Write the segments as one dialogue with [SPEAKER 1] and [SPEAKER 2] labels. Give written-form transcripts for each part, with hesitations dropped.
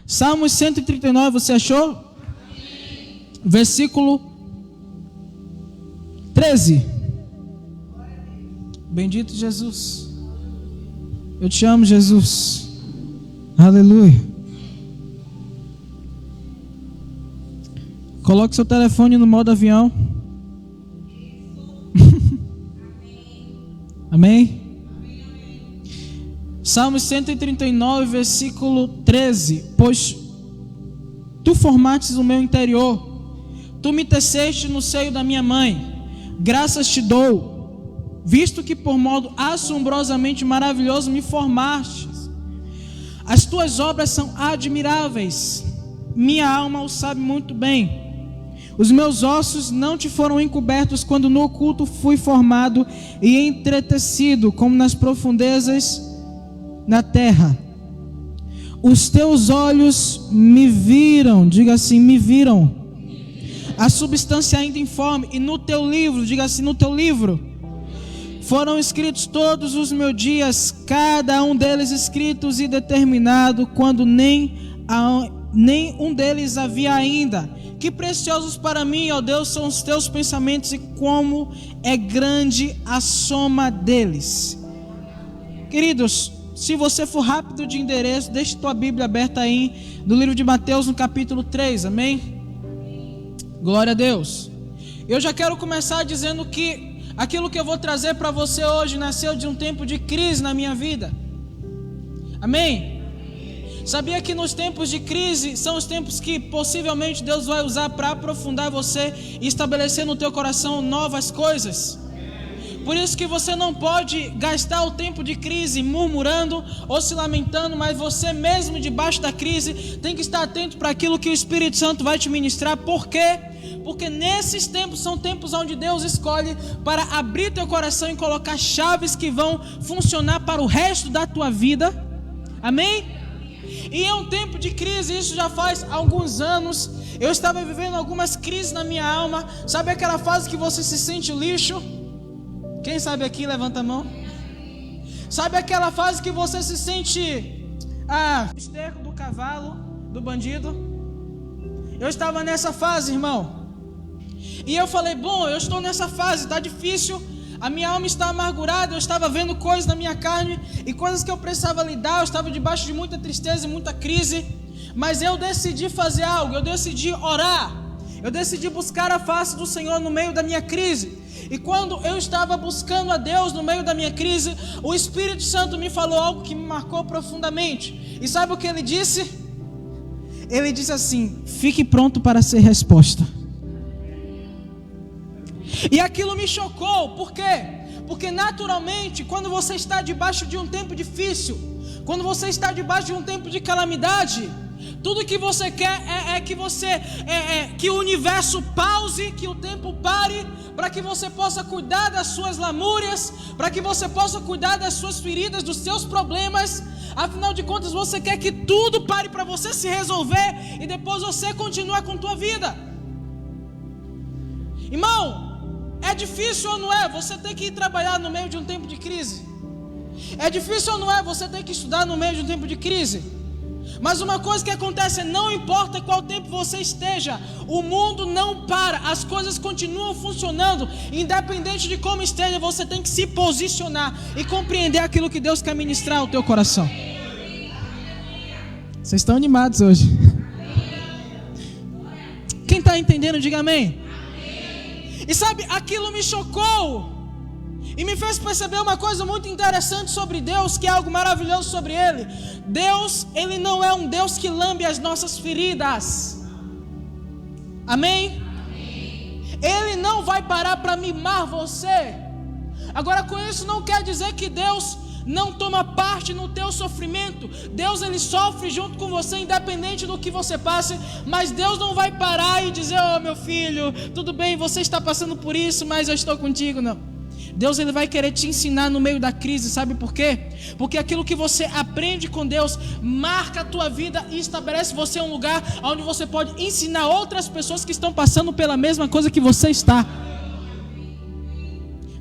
[SPEAKER 1] Salmos 139, você achou? Amém. Versículo 13. Bendito Jesus. Eu te amo, Jesus. Aleluia. Coloque seu telefone no modo avião. Amém? Salmos 139, versículo 13. Pois tu formastes o meu interior, tu me teceste no seio da minha mãe. Graças te dou, visto que por modo assombrosamente maravilhoso me formastes. As tuas obras são admiráveis, minha alma o sabe muito bem. Os meus ossos não te foram encobertos quando no oculto fui formado e entretecido, como nas profundezas na terra. Os teus olhos me viram, diga assim, me viram, a substância ainda informe, e no teu livro, diga assim, no teu livro, foram escritos todos os meus dias, cada um deles escritos e determinado, quando nem um deles havia ainda. Que preciosos para mim, ó Deus, são os teus pensamentos, e como é grande a soma deles. Queridos, se você for rápido de endereço, deixe tua Bíblia aberta aí, no livro de Mateus, no capítulo 3, amém? Glória a Deus. Eu já quero começar dizendo que aquilo que eu vou trazer para você hoje nasceu de um tempo de crise na minha vida. Amém? Sabia que nos tempos de crise são os tempos que possivelmente Deus vai usar para aprofundar você e estabelecer no teu coração novas coisas? Por isso que você não pode gastar o tempo de crise murmurando ou se lamentando, mas você mesmo debaixo da crise tem que estar atento para aquilo que o Espírito Santo vai te ministrar. Por quê? Porque nesses tempos são tempos onde Deus escolhe para abrir teu coração e colocar chaves que vão funcionar para o resto da tua vida. Amém? E é um tempo de crise, isso já faz alguns anos. Eu estava vivendo algumas crises na minha alma. Sabe aquela fase que você se sente lixo? Quem sabe aqui, levanta a mão. Sabe aquela fase que você se sente esterco do cavalo, do bandido? Eu estava nessa fase, irmão. E eu falei, bom, eu estou nessa fase, está difícil. A minha alma está amargurada, eu estava vendo coisas na minha carne e coisas que eu precisava lidar, eu estava debaixo de muita tristeza e muita crise, mas eu decidi fazer algo, eu decidi orar, eu decidi buscar a face do Senhor no meio da minha crise. E quando eu estava buscando a Deus no meio da minha crise, o Espírito Santo me falou algo que me marcou profundamente. E sabe o que ele disse? Ele disse assim: fique pronto para ser resposta. E aquilo me chocou, por quê? Porque naturalmente, quando você está debaixo de um tempo difícil, quando você está debaixo de um tempo de calamidade, tudo que você quer é que que o universo pause, que o tempo pare, para que você possa cuidar das suas lamúrias, para que você possa cuidar das suas feridas, dos seus problemas. Afinal de contas, você quer que tudo pare para você se resolver e depois você continuar com a tua vida. Irmão, é difícil ou não é você ter que ir trabalhar no meio de um tempo de crise? É difícil ou não é você ter que estudar no meio de um tempo de crise? Mas uma coisa que acontece, não importa qual tempo você esteja, o mundo não para, as coisas continuam funcionando, independente de como esteja, você tem que se posicionar e compreender aquilo que Deus quer ministrar ao teu coração. Vocês estão animados hoje? Quem está entendendo, diga amém. E sabe, aquilo me chocou e me fez perceber uma coisa muito interessante sobre Deus, que é algo maravilhoso sobre Ele. Deus, Ele não é um Deus que lambe as nossas feridas. Amém? Ele não vai parar para mimar você. Agora, com isso não quer dizer que Deus não toma parte no teu sofrimento. Deus, Ele sofre junto com você, independente do que você passe. Mas Deus não vai parar e dizer: oh meu filho, tudo bem, você está passando por isso, mas eu estou contigo. Não. Deus, Ele vai querer te ensinar no meio da crise. Sabe por quê? Porque aquilo que você aprende com Deus marca a tua vida e estabelece você em um lugar onde você pode ensinar outras pessoas que estão passando pela mesma coisa que você está.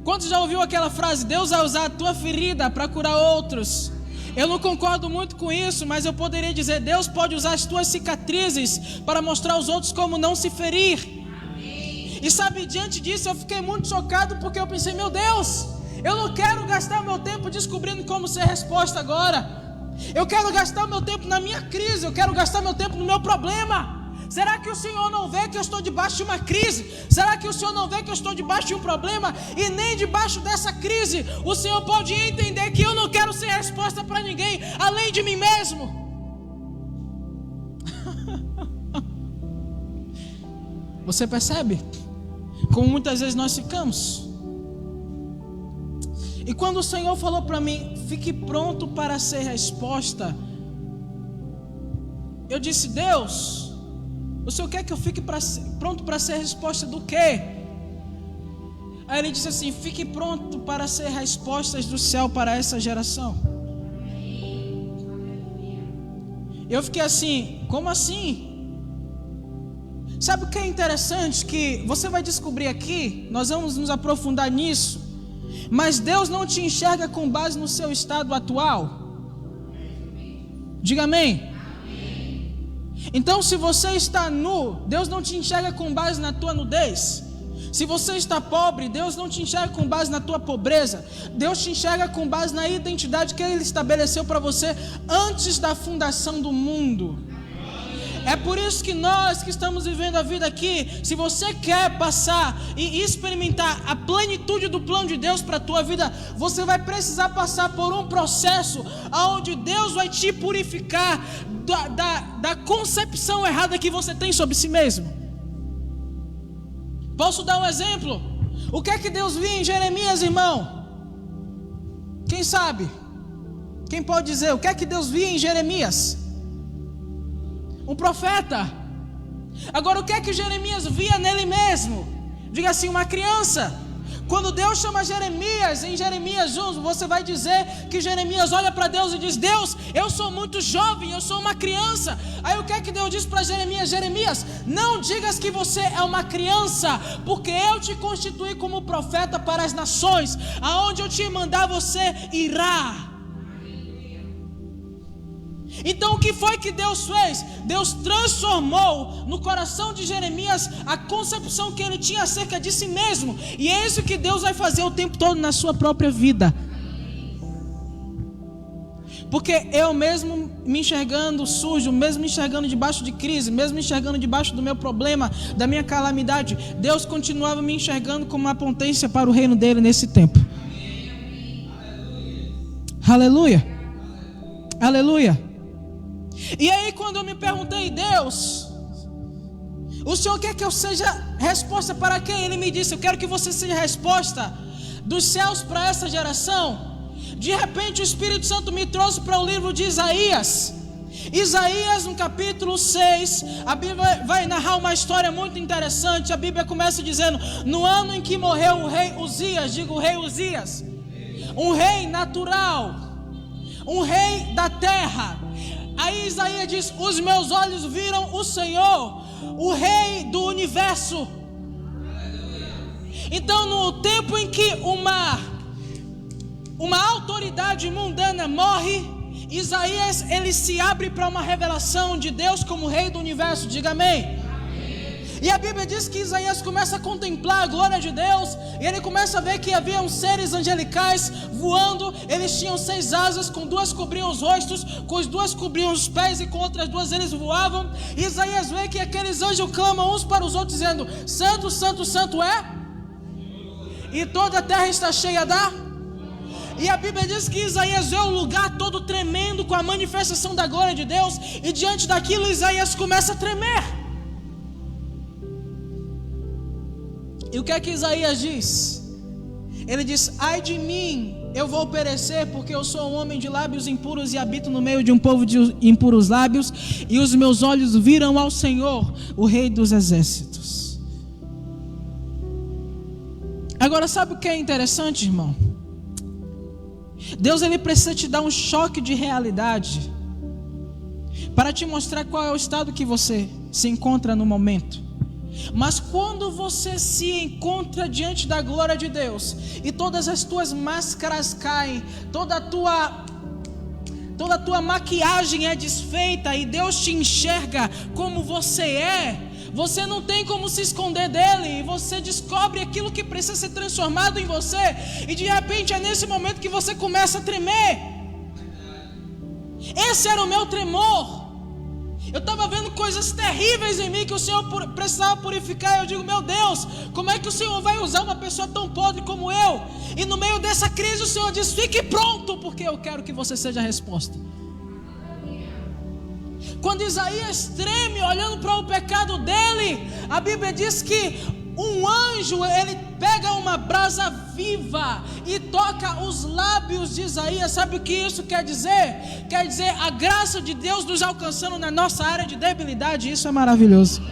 [SPEAKER 1] Quantos já ouviu aquela frase: Deus vai usar a tua ferida para curar outros? Eu não concordo muito com isso, mas eu poderia dizer: Deus pode usar as tuas cicatrizes para mostrar aos outros como não se ferir. E sabe, diante disso eu fiquei muito chocado, porque eu pensei: meu Deus, eu não quero gastar meu tempo descobrindo como ser resposta agora. Eu quero gastar meu tempo na minha crise, eu quero gastar meu tempo no meu problema. Será que o Senhor não vê que eu estou debaixo de uma crise? Será que o Senhor não vê que eu estou debaixo de um problema? E nem debaixo dessa crise o Senhor pode entender que eu não quero ser resposta para ninguém além de mim mesmo. Você percebe como muitas vezes nós ficamos? E quando o Senhor falou para mim: fique pronto para ser resposta, eu disse: Deus, o Senhor quer que eu fique pronto para ser resposta do quê? Aí Ele disse assim: fique pronto para ser respostas do céu para essa geração. Eu fiquei assim: como assim? Sabe o que é interessante? Que você vai descobrir aqui, nós vamos nos aprofundar nisso. Mas Deus não te enxerga com base no seu estado atual. Diga amém. Então, se você está nu, Deus não te enxerga com base na tua nudez. Se você está pobre, Deus não te enxerga com base na tua pobreza. Deus te enxerga com base na identidade que Ele estabeleceu para você antes da fundação do mundo. É por isso que nós que estamos vivendo a vida aqui, se você quer passar e experimentar a plenitude do plano de Deus para a tua vida, você vai precisar passar por um processo onde Deus vai te purificar da concepção errada que você tem sobre si mesmo. Posso dar um exemplo? O que é que Deus via em Jeremias, irmão? Quem sabe? Quem pode dizer? O que é que Deus via em Jeremias? Um profeta. Agora, o que é que Jeremias via nele mesmo? Diga assim: uma criança. Quando Deus chama Jeremias, em Jeremias 1, você vai dizer que Jeremias olha para Deus e diz: Deus, eu sou muito jovem, eu sou uma criança. Aí o que é que Deus diz para Jeremias? Jeremias, não digas que você é uma criança, porque eu te constituí como profeta para as nações. Aonde eu te mandar, você irá. Então o que foi que Deus fez? Deus transformou no coração de Jeremias a concepção que ele tinha acerca de si mesmo. E é isso que Deus vai fazer o tempo todo na sua própria vida. Porque eu mesmo me enxergando sujo, mesmo me enxergando debaixo de crise, mesmo me enxergando debaixo do meu problema, da minha calamidade, Deus continuava me enxergando como uma potência para o reino dele nesse tempo. Aleluia. Aleluia. E aí quando eu me perguntei: Deus, o Senhor quer que eu seja resposta para quem? Ele me disse: eu quero que você seja resposta dos céus para essa geração. De repente o Espírito Santo me trouxe para o livro de Isaías. Isaías, no capítulo 6, a Bíblia vai narrar uma história muito interessante. A Bíblia começa dizendo: no ano em que morreu o rei Uzias, digo o rei Uzias, um rei natural, um rei da terra. Aí Isaías diz: os meus olhos viram o Senhor, o Rei do universo. Então, no tempo em que uma autoridade mundana morre, Isaías ele se abre para uma revelação de Deus como Rei do universo. Diga amém. E a Bíblia diz que Isaías começa a contemplar a glória de Deus. E ele começa a ver que haviam seres angelicais voando. Eles tinham 6 asas, com 2 cobriam os rostos, com as 2 cobriam os pés, e com outras 2 eles voavam. E Isaías vê que aqueles anjos clamam uns para os outros, dizendo: Santo, Santo, Santo é, e toda a terra está cheia da. E a Bíblia diz que Isaías vê o lugar todo tremendo com a manifestação da glória de Deus. E diante daquilo Isaías começa a tremer. E o que é que Isaías diz? Ele diz: ai de mim, eu vou perecer, porque eu sou um homem de lábios impuros e habito no meio de um povo de impuros lábios, e os meus olhos viram ao Senhor, o Rei dos exércitos. Agora, sabe o que é interessante, irmão? Deus ele precisa te dar um choque de realidade para te mostrar qual é o estado que você se encontra no momento. Mas quando você se encontra diante da glória de Deus e todas as tuas máscaras caem, toda a tua toda a tua maquiagem é desfeita e Deus te enxerga como você é, você não tem como se esconder dele, e você descobre aquilo que precisa ser transformado em você, e de repente é nesse momento que você começa a tremer. Esse era o meu tremor. Eu estava vendo coisas terríveis em mim que o Senhor precisava purificar. Eu digo, meu Deus, como é que o Senhor vai usar uma pessoa tão podre como eu? E no meio dessa crise o Senhor diz, fique pronto, porque eu quero que você seja a resposta. Quando Isaías treme olhando para o pecado dele, a Bíblia diz que um anjo, ele pega uma brasa viva e toca os lábios de Isaías. Sabe o que isso quer dizer? Quer dizer a graça de Deus nos alcançando na nossa área de debilidade. Isso é maravilhoso.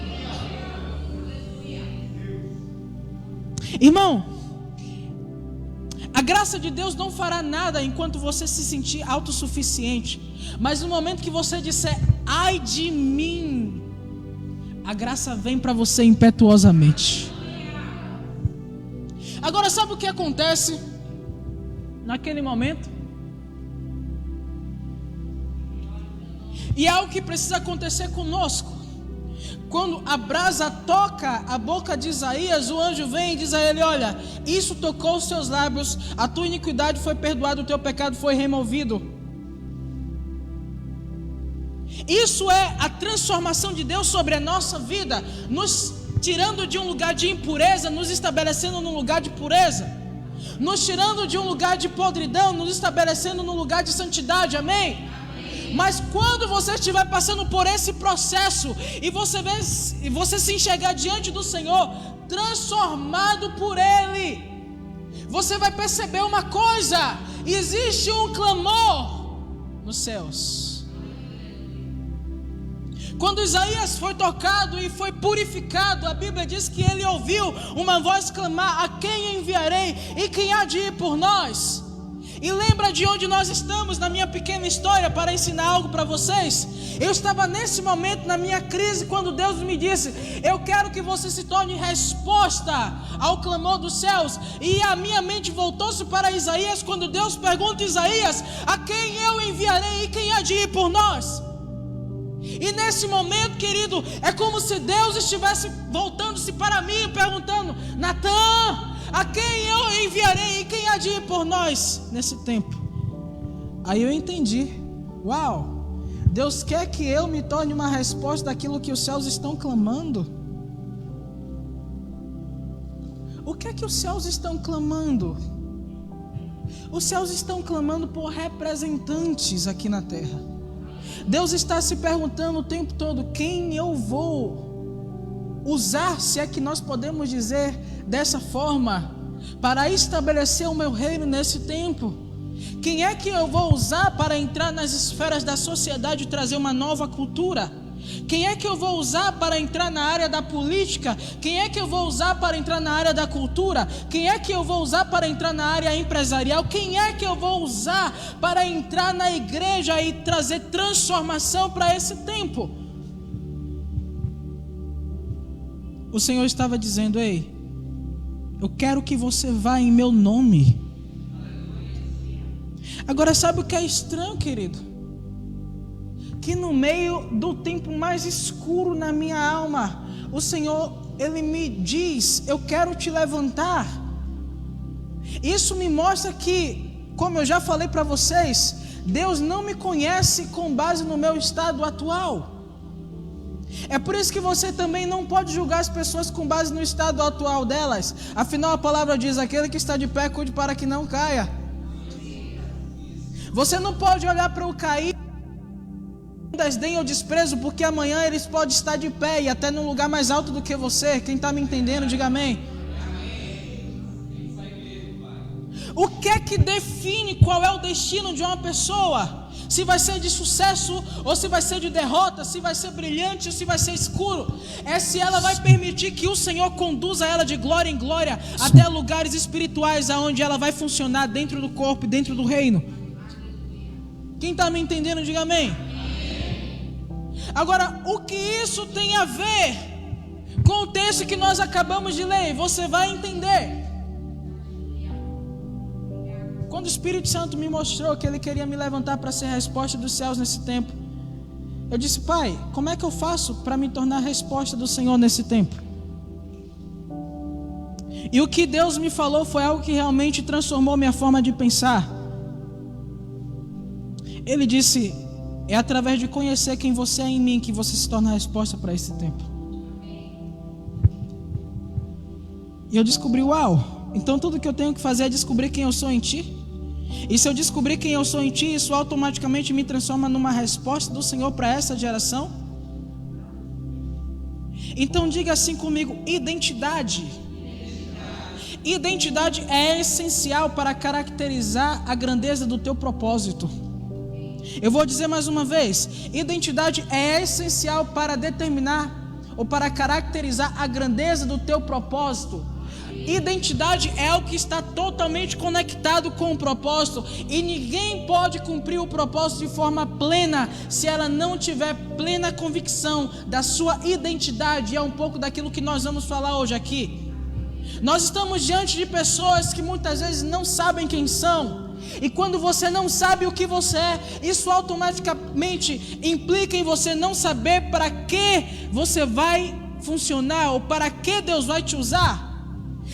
[SPEAKER 1] Irmão, a graça de Deus não fará nada enquanto você se sentir autossuficiente. Mas no momento que você disser, ai de mim, a graça vem para você impetuosamente. Agora, sabe o que acontece naquele momento? E é algo que precisa acontecer conosco. Quando a brasa toca a boca de Isaías, o anjo vem e diz a ele, olha, isso tocou os seus lábios, a tua iniquidade foi perdoada, o teu pecado foi removido. Isso é a transformação de Deus sobre a nossa vida, nos tirando de um lugar de impureza, nos estabelecendo num lugar de pureza, nos tirando de um lugar de podridão, nos estabelecendo num lugar de santidade, amém? Mas quando você estiver passando por esse processo e você se enxergar diante do Senhor, transformado por Ele, você vai perceber uma coisa: existe um clamor nos céus. Quando Isaías foi tocado e foi purificado, a Bíblia diz que ele ouviu uma voz clamar, a quem enviarei e quem há de ir por nós? E lembra de onde nós estamos na minha pequena história, para ensinar algo para vocês? Eu estava nesse momento na minha crise, quando Deus me disse, eu quero que você se torne resposta ao clamor dos céus. E a minha mente voltou-se para Isaías, quando Deus pergunta a Isaías, a quem eu enviarei e quem há de ir por nós? E nesse momento, querido, é como se Deus estivesse voltando-se para mim, perguntando, Natan, a quem eu enviarei e quem há de ir por nós nesse tempo? Aí eu entendi, uau, Deus quer que eu me torne uma resposta daquilo que os céus estão clamando. O que é que os céus estão clamando? Os céus estão clamando por representantes aqui na terra. Deus está se perguntando o tempo todo, quem eu vou usar, se é que nós podemos dizer dessa forma, para estabelecer o meu reino nesse tempo? Quem é que eu vou usar para entrar nas esferas da sociedade e trazer uma nova cultura? Quem é que eu vou usar para entrar na área da política? Quem é que eu vou usar para entrar na área da cultura? Quem é que eu vou usar para entrar na área empresarial? Quem é que eu vou usar para entrar na igreja e trazer transformação para esse tempo? O Senhor estava dizendo, ei, eu quero que você vá em meu nome. Agora sabe o que é estranho, querido? Que no meio do tempo mais escuro na minha alma, o Senhor, Ele me diz, eu quero te levantar. Isso me mostra que, como eu já falei para vocês, Deus não me conhece com base no meu estado atual. É por isso que você também não pode julgar as pessoas com base no estado atual delas. Afinal a palavra diz, aquele que está de pé, cuide para que não caia. Você não pode olhar para o cair desdém ou desprezo, porque amanhã eles podem estar de pé e até num lugar mais alto do que você. Quem está me entendendo, diga amém. O que é que define qual é o destino de uma pessoa? Se vai ser de sucesso ou se vai ser de derrota, se vai ser brilhante ou se vai ser escuro, é se ela vai permitir que o Senhor conduza ela de glória em glória até lugares espirituais, aonde ela vai funcionar dentro do corpo e dentro do reino. Quem está me entendendo, diga amém. Agora, o que isso tem a ver com o texto que nós acabamos de ler? Você vai entender. Quando o Espírito Santo me mostrou que Ele queria me levantar para ser a resposta dos céus nesse tempo, eu disse: Pai, como é que eu faço para me tornar a resposta do Senhor nesse tempo? E o que Deus me falou foi algo que realmente transformou minha forma de pensar. Ele disse: é através de conhecer quem você é em mim que você se torna a resposta para esse tempo. E eu descobri: uau, então tudo que eu tenho que fazer é descobrir quem eu sou em ti. E se eu descobrir quem eu sou em ti, isso automaticamente me transforma numa resposta do Senhor para essa geração. Então diga assim comigo: identidade. Identidade é essencial para caracterizar a grandeza do teu propósito. Eu vou dizer mais uma vez: identidade é essencial para determinar ou para caracterizar a grandeza do teu propósito. Identidade é algo que está totalmente conectado com o propósito, e ninguém pode cumprir o propósito de forma plena se ela não tiver plena convicção da sua identidade. E é um pouco daquilo que nós vamos falar hoje aqui. Nós estamos diante de pessoas que muitas vezes não sabem quem são, e quando você não sabe o que você é, isso automaticamente implica em você não saber para que você vai funcionar ou para que Deus vai te usar.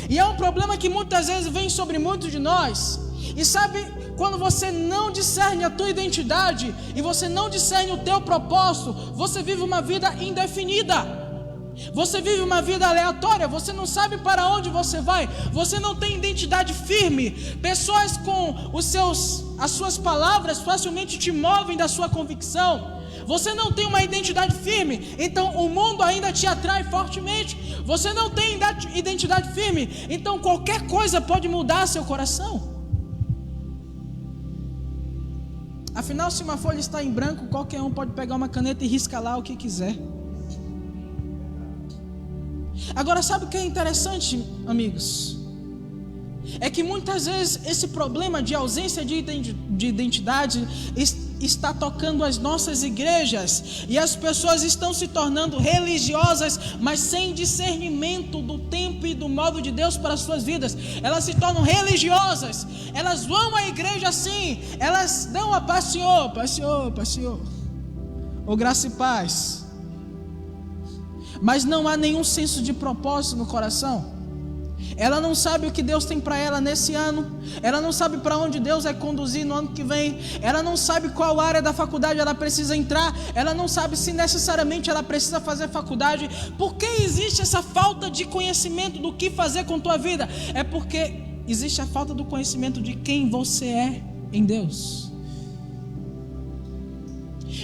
[SPEAKER 1] E é um problema que muitas vezes vem sobre muitos de nós. E sabe, quando você não discerne a tua identidade e você não discerne o teu propósito, você vive uma vida indefinida. Você vive uma vida aleatória, você não sabe para onde você vai, você não tem identidade firme. Pessoas com as suas palavras facilmente te movem da sua convicção. Você não tem uma identidade firme, então o mundo ainda te atrai fortemente. Você não tem identidade firme, então qualquer coisa pode mudar seu coração. Afinal, se uma folha está em branco, qualquer um pode pegar uma caneta e riscar lá o que quiser. Agora, sabe o que é interessante, amigos? É que muitas vezes esse problema de ausência de identidade está tocando as nossas igrejas, e as pessoas estão se tornando religiosas, mas sem discernimento do tempo e do modo de Deus para as suas vidas. Elas se tornam religiosas, elas vão à igreja assim, elas dão a paz, Senhor, ou graça e paz, mas não há nenhum senso de propósito no coração. Ela não sabe o que Deus tem para ela nesse ano, ela não sabe para onde Deus vai conduzir no ano que vem, ela não sabe qual área da faculdade ela precisa entrar, ela não sabe se necessariamente ela precisa fazer faculdade. Por que existe essa falta de conhecimento do que fazer com tua vida? É porque existe a falta do conhecimento de quem você é em Deus.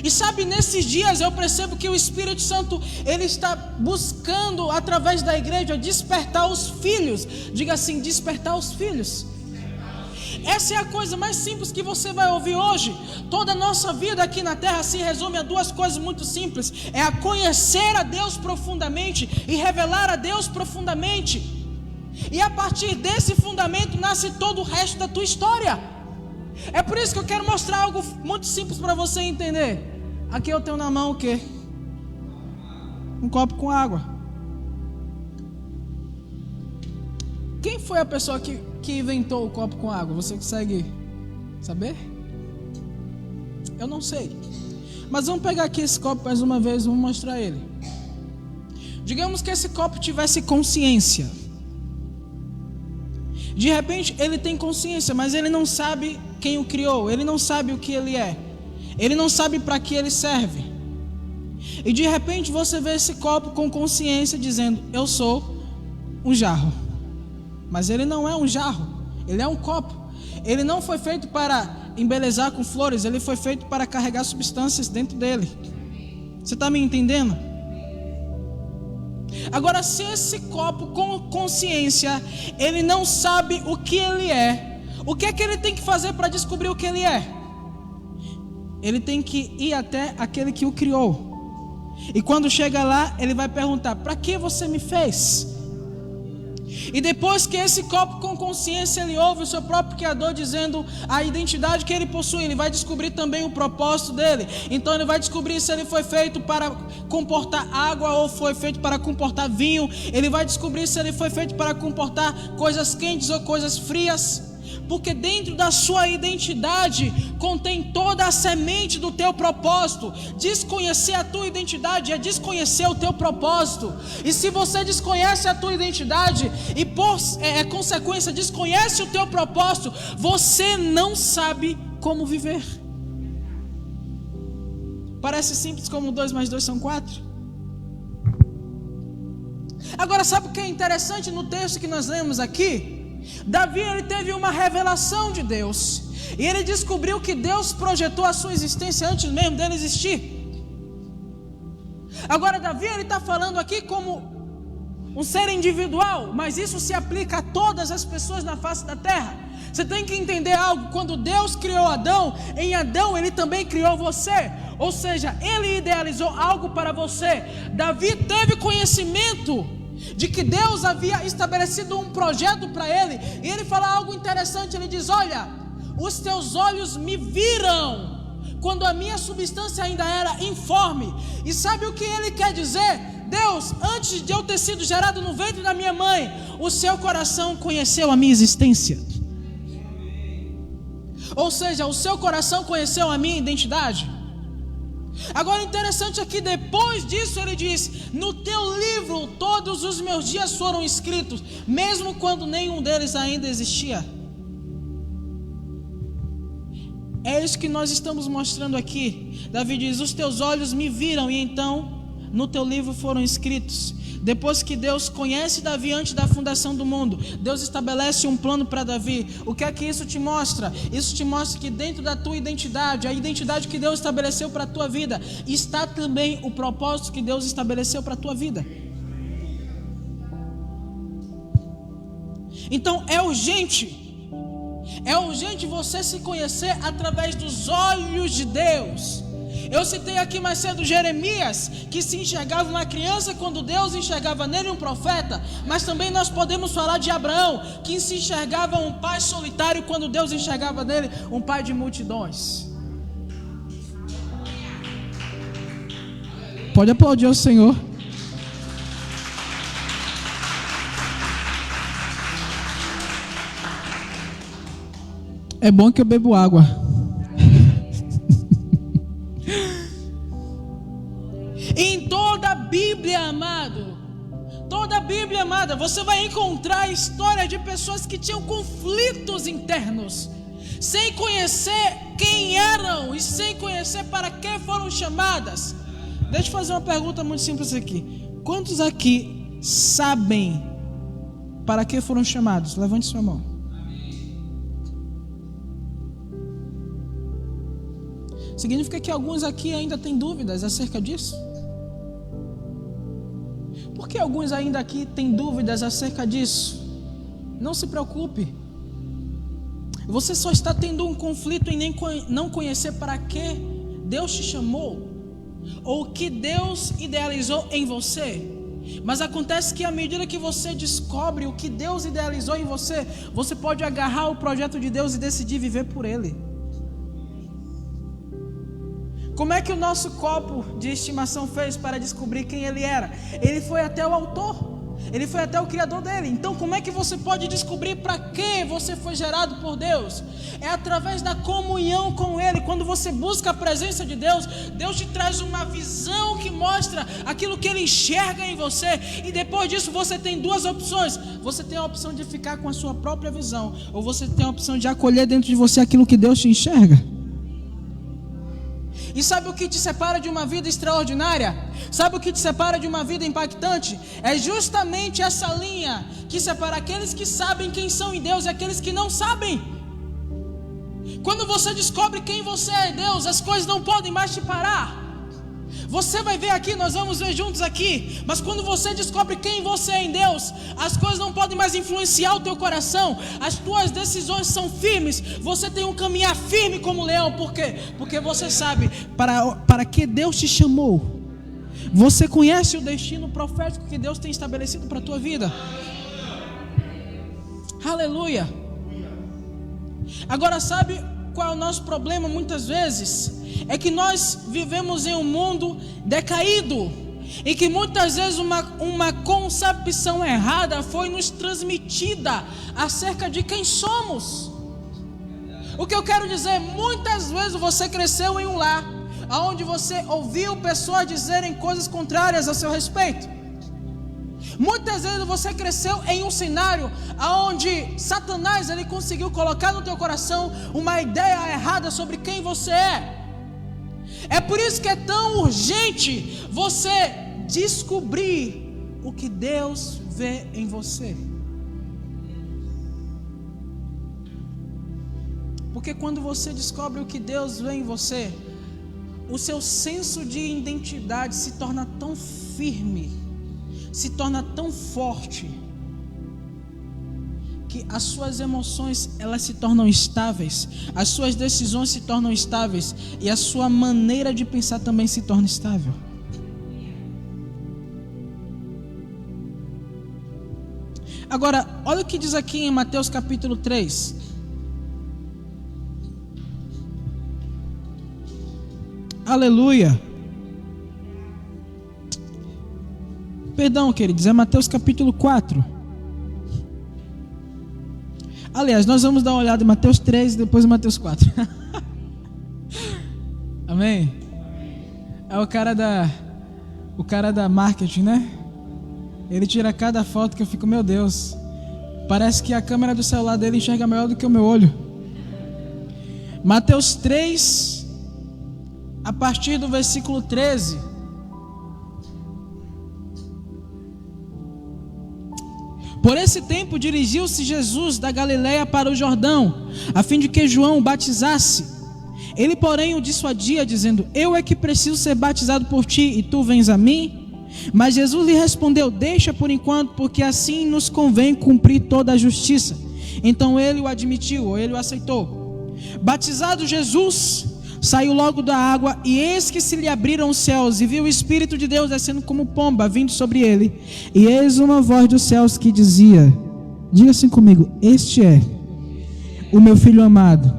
[SPEAKER 1] E sabe, nesses dias eu percebo que o Espírito Santo, ele está buscando através da igreja despertar os filhos. Diga assim: despertar os filhos. Essa é a coisa mais simples que você vai ouvir hoje. Toda a nossa vida aqui na terra se resume a duas coisas muito simples: é a conhecer a Deus profundamente e revelar a Deus profundamente. E a partir desse fundamento nasce todo o resto da tua história. É por isso que eu quero mostrar algo muito simples para você entender. Aqui eu tenho na mão o quê? Um copo com água. Quem foi a pessoa que inventou o copo com água? Você consegue saber? Eu não sei. Mas vamos pegar aqui esse copo mais uma vez, vamos mostrar ele. Digamos que esse copo tivesse consciência. De repente ele tem consciência, mas ele não sabe quem o criou, ele não sabe o que ele é, ele não sabe para que ele serve. E de repente você vê esse copo com consciência dizendo: eu sou um jarro. Mas ele não é um jarro, ele é um copo. Ele não foi feito para embelezar com flores, ele foi feito para carregar substâncias dentro dele. Você está me entendendo? Agora, se esse copo com consciência, ele não sabe o que ele é, o que é que ele tem que fazer para descobrir o que ele é? Ele tem que ir até aquele que o criou. E quando chega lá, ele vai perguntar: para que você me fez? E depois que esse copo com consciência, ele ouve o seu próprio Criador dizendo a identidade que ele possui, ele vai descobrir também o propósito dele. Então ele vai descobrir se ele foi feito para comportar água ou foi feito para comportar vinho. Ele vai descobrir se ele foi feito para comportar coisas quentes ou coisas frias. porque dentro da sua identidade contém toda a semente do teu propósito. Desconhecer a tua identidade é desconhecer o teu propósito. E se você desconhece a tua identidade e por consequência desconhece o teu propósito, você não sabe como viver. Parece simples como 2 mais 2 são 4. Agora, sabe o que é interessante no texto que nós lemos aqui? Davi, ele teve uma revelação de Deus, e ele descobriu que Deus projetou a sua existência antes mesmo dele existir. Agora, Davi, ele está falando aqui como um ser individual, mas isso se aplica a todas as pessoas na face da terra. Você tem que entender algo: quando Deus criou Adão, em Adão ele também criou você. Ou seja, ele idealizou algo para você. Davi teve conhecimento de que Deus havia estabelecido um projeto para ele, e ele fala algo interessante. Ele diz: olha, os teus olhos me viram quando a minha substância ainda era informe. E sabe o que ele quer dizer? Deus, antes de eu ter sido gerado no ventre da minha mãe, o seu coração conheceu a minha existência. Ou seja, o seu coração conheceu a minha identidade. Agora, interessante aqui, depois disso ele diz: no teu livro todos os meus dias foram escritos, mesmo quando nenhum deles ainda existia. É isso que nós estamos mostrando aqui. Davi diz: os teus olhos me viram, e então no teu livro foram escritos. Depois que Deus conhece Davi antes da fundação do mundo, Deus estabelece um plano para Davi. O que é que isso te mostra? Isso te mostra que dentro da tua identidade, a identidade que Deus estabeleceu para a tua vida, está também o propósito que Deus estabeleceu para a tua vida. Então é urgente você se conhecer através dos olhos de Deus. Eu citei aqui mais cedo Jeremias, que se enxergava uma criança quando Deus enxergava nele um profeta. Mas também nós podemos falar de Abraão, que se enxergava um pai solitário quando Deus enxergava nele um pai de multidões. Pode aplaudir o Senhor. É bom que eu bebo água. Em toda a Bíblia, amado, toda a Bíblia, amada, você vai encontrar a história de pessoas que tinham conflitos internos, sem conhecer quem eram e sem conhecer para que foram chamadas. Deixa eu fazer uma pergunta muito simples aqui: quantos aqui sabem para que foram chamados? Levante sua mão. Significa que alguns aqui ainda têm dúvidas acerca disso? Por que alguns ainda aqui têm dúvidas acerca disso? Não se preocupe. Você só está tendo um conflito em não conhecer para que Deus te chamou, ou o que Deus idealizou em você. Mas acontece que à medida que você descobre o que Deus idealizou em você, você pode agarrar o projeto de Deus e decidir viver por ele. Como é que o nosso copo de estimação fez para descobrir quem ele era? Ele foi até o autor, ele foi até o criador dele. Então como é que você pode descobrir para que você foi gerado por Deus? É através da comunhão com ele. Quando você busca a presença de Deus, Deus te traz uma visão que mostra aquilo que ele enxerga em você. E depois disso você tem duas opções: você tem a opção de ficar com a sua própria visão, ou você tem a opção de acolher dentro de você aquilo que Deus te enxerga. E sabe o que te separa de uma vida extraordinária? Sabe o que te separa de uma vida impactante? É justamente essa linha que separa aqueles que sabem quem são em Deus e aqueles que não sabem. Quando você descobre quem você é em Deus, as coisas não podem mais te parar. Você vai ver aqui, nós vamos ver juntos aqui. Mas quando você descobre quem você é em Deus, as coisas não podem mais influenciar o teu coração. As tuas decisões são firmes. Você tem um caminhar firme como leão. Por quê? Porque você sabe para que Deus te chamou. Você conhece o destino profético que Deus tem estabelecido para a tua vida. Aleluia. Agora, sabe qual é o nosso problema muitas vezes? É que nós vivemos em um mundo decaído, e que muitas vezes uma concepção errada foi nos transmitida acerca de quem somos. O que eu quero dizer, muitas vezes você cresceu em um lar onde você ouviu pessoas dizerem coisas contrárias a seu respeito. Muitas vezes você cresceu em um cenário onde Satanás ele conseguiu colocar no teu coração uma ideia errada sobre quem você é. É por isso que é tão urgente você descobrir o que Deus vê em você. Porque quando você descobre o que Deus vê em você, o seu senso de identidade se torna tão firme, se torna tão forte, que as suas emoções elas se tornam estáveis, as suas decisões se tornam estáveis e a sua maneira de pensar também se torna estável. Agora, olha o que diz aqui em Mateus capítulo 3. Aleluia. Perdão, queridos, é Mateus capítulo 4. Aliás, nós vamos dar uma olhada em Mateus 3 e depois em Mateus 4. Amém? É o cara da marketing, né? Ele tira cada foto que eu fico, meu Deus, parece que a câmera do celular dele enxerga melhor do que o meu olho. Mateus 3, a partir do versículo 13. Por esse tempo dirigiu-se Jesus da Galileia para o Jordão, a fim de que João o batizasse. Ele, porém, o dissuadia, dizendo: eu é que preciso ser batizado por ti, e tu vens a mim? Mas Jesus lhe respondeu: deixa por enquanto, porque assim nos convém cumprir toda a justiça. Então ele o admitiu, ou ele o aceitou. Batizado Jesus, saiu logo da água, e eis que se lhe abriram os céus, e viu o Espírito de Deus descendo como pomba, vindo sobre ele. E eis uma voz dos céus que dizia, diga assim comigo: este é o meu Filho amado,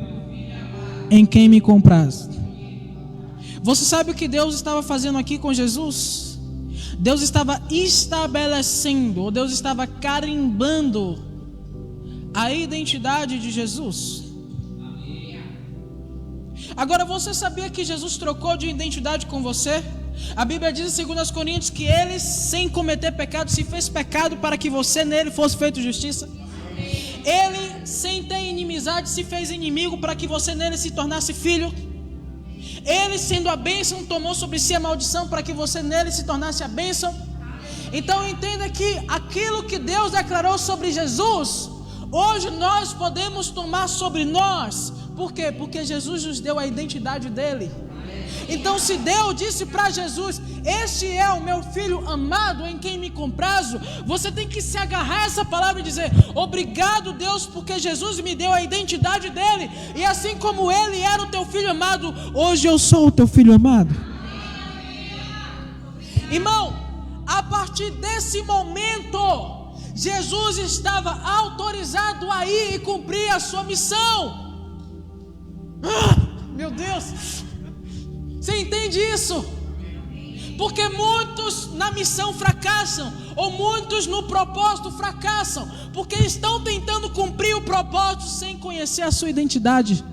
[SPEAKER 1] em quem me comprazo. Você sabe o que Deus estava fazendo aqui com Jesus? Deus estava estabelecendo, ou Deus estava carimbando a identidade de Jesus. Agora, você sabia que Jesus trocou de identidade com você? A Bíblia diz em 2 Coríntios que ele, sem cometer pecado, se fez pecado para que você nele fosse feito justiça. Ele, sem ter inimizade, se fez inimigo para que você nele se tornasse filho. Ele, sendo a bênção, tomou sobre si a maldição para que você nele se tornasse a bênção. Então entenda que aquilo que Deus declarou sobre Jesus, hoje nós podemos tomar sobre nós. Por quê? Porque Jesus nos deu a identidade dele. Então, se Deus disse para Jesus: este é o meu Filho amado, em quem me comprazo, você tem que se agarrar a essa palavra e dizer: obrigado, Deus, porque Jesus me deu a identidade dele. E assim como ele era o teu Filho amado, hoje eu sou o teu Filho amado. Irmão, a partir desse momento, Jesus estava autorizado a ir e cumprir a sua missão. Meu Deus, você entende isso? Porque muitos na missão fracassam, ou muitos no propósito fracassam, porque estão tentando cumprir o propósito sem conhecer a sua identidade.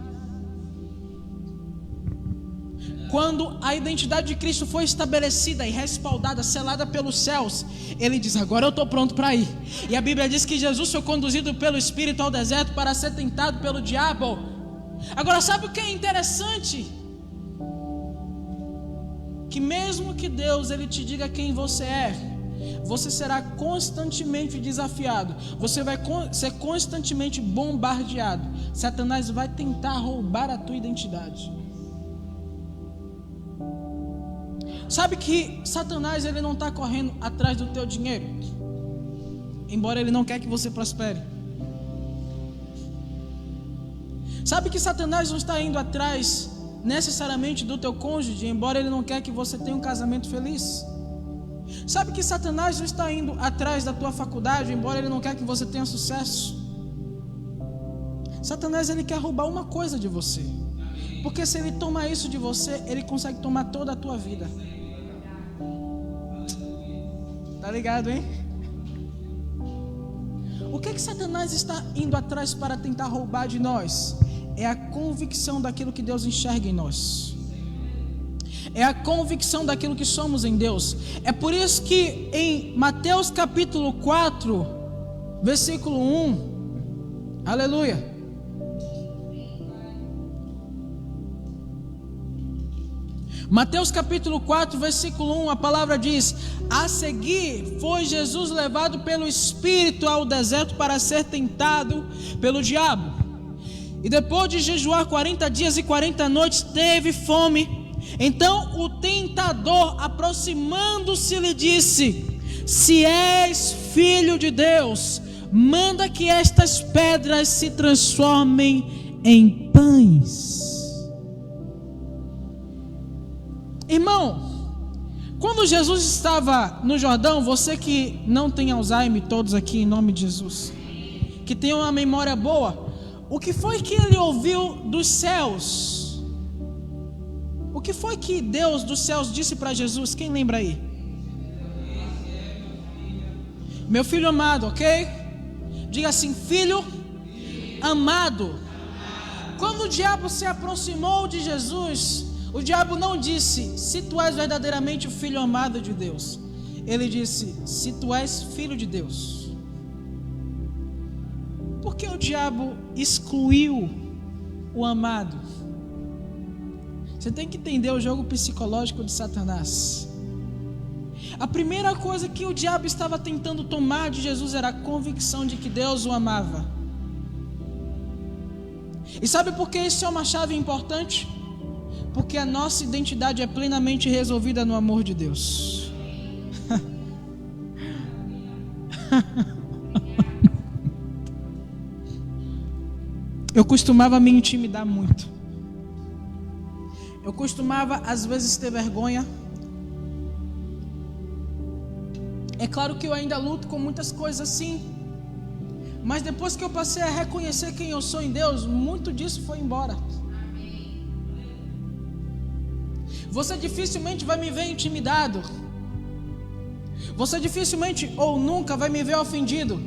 [SPEAKER 1] Quando a identidade de Cristo foi estabelecida e respaldada, selada pelos céus, ele diz: agora eu estou pronto para ir. E a Bíblia diz que Jesus foi conduzido pelo Espírito ao deserto para ser tentado pelo diabo. Agora, sabe o que é interessante? Que mesmo que Deus ele te diga quem você é, você será constantemente desafiado, você vai ser constantemente bombardeado. Satanás vai tentar roubar a tua identidade. Sabe que Satanás ele não está correndo atrás do teu dinheiro, embora ele não quer que você prospere. Sabe que Satanás não está indo atrás necessariamente do teu cônjuge, embora ele não quer que você tenha um casamento feliz. Sabe que Satanás não está indo atrás da tua faculdade, embora ele não quer que você tenha sucesso. Satanás ele quer roubar uma coisa de você, porque se ele tomar isso de você, ele consegue tomar toda a tua vida. Tá ligado, hein? O que Satanás está indo atrás para tentar roubar de nós? é a convicção daquilo que Deus enxerga em nós. É a convicção daquilo que somos em Deus. É por isso que em Mateus capítulo 4, versículo 1, aleluia. Mateus capítulo 4, versículo 1, a palavra diz: a seguir foi Jesus levado pelo Espírito ao deserto para ser tentado pelo diabo. E depois de jejuar 40 dias e 40 noites, teve fome. Então o tentador, aproximando-se, lhe disse: se és filho de Deus, manda que estas pedras se transformem em pães. Irmão, quando Jesus estava no Jordão, você que não tem Alzheimer, todos aqui em nome de Jesus, que tem uma memória boa, o que foi que ele ouviu dos céus? O que foi que Deus dos céus disse para Jesus? Quem lembra aí? Meu filho amado, ok? Diga assim: filho amado. Quando o diabo se aproximou de Jesus, o diabo não disse: se tu és verdadeiramente o filho amado de Deus. Ele disse: se tu és filho de Deus. Por que o diabo excluiu o amado? Você tem que entender o jogo psicológico de Satanás. A primeira coisa que o diabo estava tentando tomar de Jesus era a convicção de que Deus o amava. E sabe por que isso é uma chave importante? Porque a nossa identidade é plenamente resolvida no amor de Deus. Eu costumava me intimidar muito. Eu costumava às vezes ter vergonha. É claro que eu ainda luto com muitas coisas assim, mas depois que eu passei a reconhecer quem eu sou em Deus, muito disso foi embora. Você dificilmente vai me ver intimidado. Você dificilmente ou nunca vai me ver ofendido.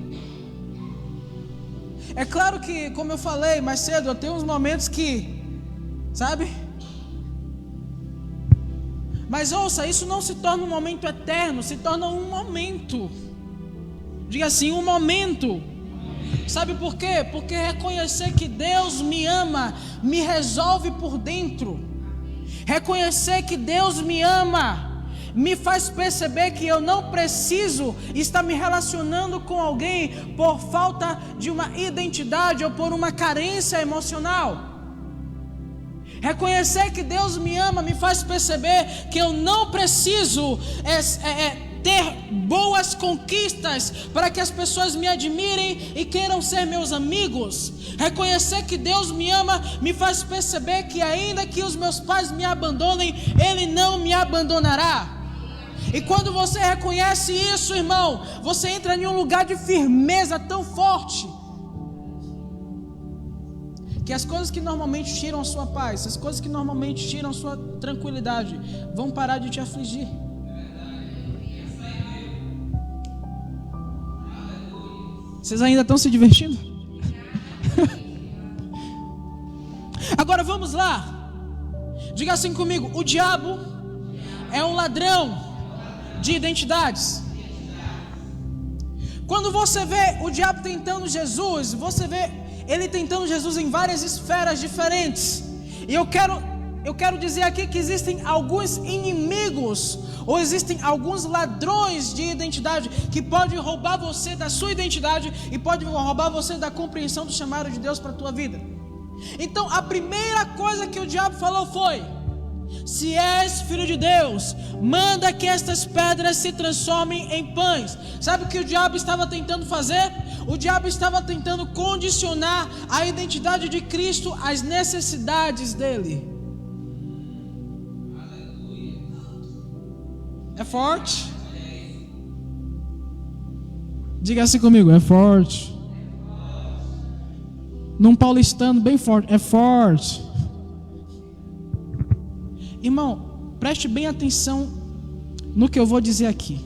[SPEAKER 1] É claro que, como eu falei mais cedo, eu tenho uns momentos que, sabe? Mas ouça, isso não se torna um momento eterno, se torna um momento. Diga assim, um momento. Sabe por quê? Porque reconhecer que Deus me ama me resolve por dentro. Reconhecer que Deus me ama me faz perceber que eu não preciso estar me relacionando com alguém por falta de uma identidade ou por uma carência emocional. Reconhecer que Deus me ama me faz perceber que eu não preciso ter boas conquistas para que as pessoas me admirem e queiram ser meus amigos. Reconhecer que Deus me ama me faz perceber que ainda que os meus pais me abandonem, Ele não me abandonará. E quando você reconhece isso, irmão, você entra em um lugar de firmeza tão forte que as coisas que normalmente tiram a sua paz, as coisas que normalmente tiram a sua tranquilidade, vão parar de te afligir. Vocês ainda estão se divertindo? Agora vamos lá. Diga assim comigo: o diabo é um ladrão de identidades. Quando você vê o diabo tentando Jesus, você vê ele tentando Jesus em várias esferas diferentes. E eu quero dizer aqui que existem alguns inimigos, ou existem alguns ladrões de identidade que podem roubar você da sua identidade e podem roubar você da compreensão do chamado de Deus para a tua vida. Então a primeira coisa que o diabo falou foi: se és filho de Deus, manda que estas pedras se transformem em pães. Sabe o que o diabo estava tentando fazer? O diabo estava tentando condicionar a identidade de Cristo às necessidades dele. É forte? Diga assim comigo: é forte. Num paulistano bem forte, é forte. Irmão, preste bem atenção no que eu vou dizer aqui.